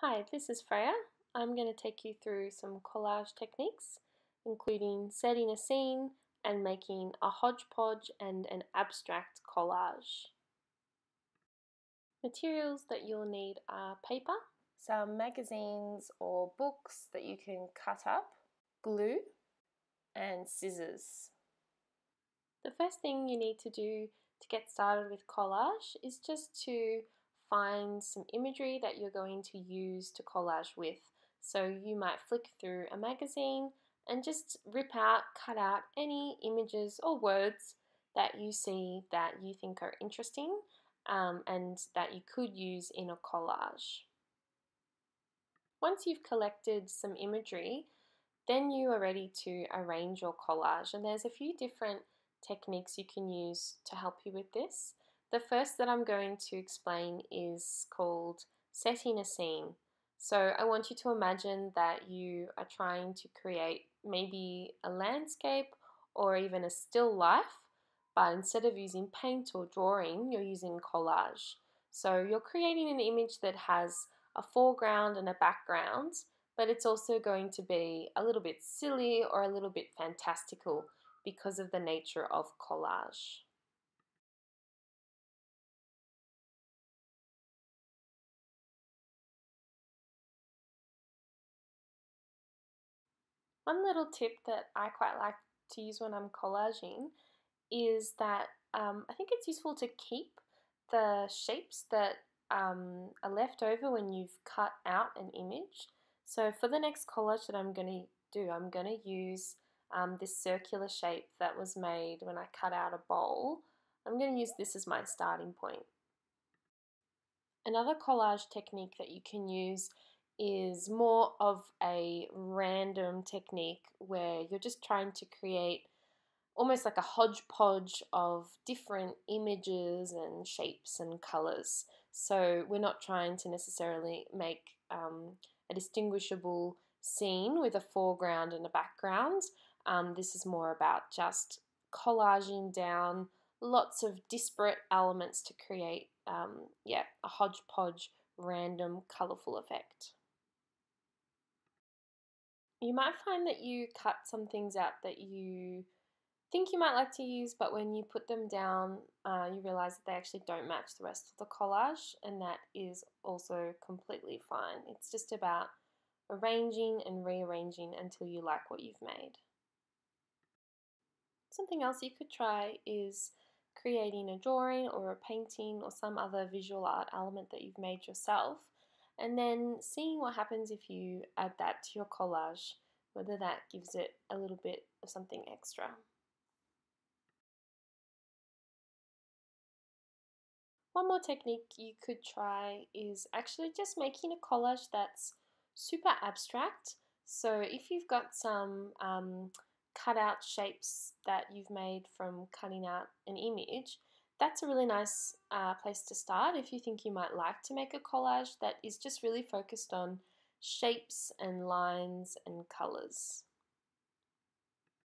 Hi, this is Freya. I'm going to take you through some collage techniques, including setting a scene and making a hodgepodge and an abstract collage. Materials that you'll need are paper, some magazines or books that you can cut up, glue, and scissors. The first thing you need to do to get started with collage is just to find some imagery that you're going to use to collage with. So you might flick through a magazine and just rip out, cut out any images or words that you see that you think are interesting and that you could use in a collage. Once you've collected some imagery, then you are ready to arrange your collage, and there's a few different techniques you can use to help you with this. The first that I'm going to explain is called setting a scene. So I want you to imagine that you are trying to create maybe a landscape or even a still life, but instead of using paint or drawing, you're using collage. So you're creating an image that has a foreground and a background, but it's also going to be a little bit silly or a little bit fantastical because of the nature of collage. One little tip that I quite like to use when I'm collaging is that I think it's useful to keep the shapes that are left over when you've cut out an image. So for the next collage that I'm going to do, I'm going to use this circular shape that was made when I cut out a bowl. I'm going to use this as my starting point. Another collage technique that you can use is more of a random technique where you're just trying to create almost like a hodgepodge of different images and shapes and colors. So we're not trying to necessarily make a distinguishable scene with a foreground and a background. This is more about just collaging down lots of disparate elements to create a hodgepodge random colorful effect. You might find that you cut some things out that you think you might like to use, but when you put them down, you realize that they actually don't match the rest of the collage, and that is also completely fine. It's just about arranging and rearranging until you like what you've made. Something else you could try is creating a drawing or a painting or some other visual art element that you've made yourself, and then seeing what happens if you add that to your collage, whether that gives it a little bit of something extra. One more technique you could try is actually just making a collage that's super abstract. So if you've got some cut out shapes that you've made from cutting out an image, that's a really nice place to start if you think you might like to make a collage that is just really focused on shapes and lines and colors.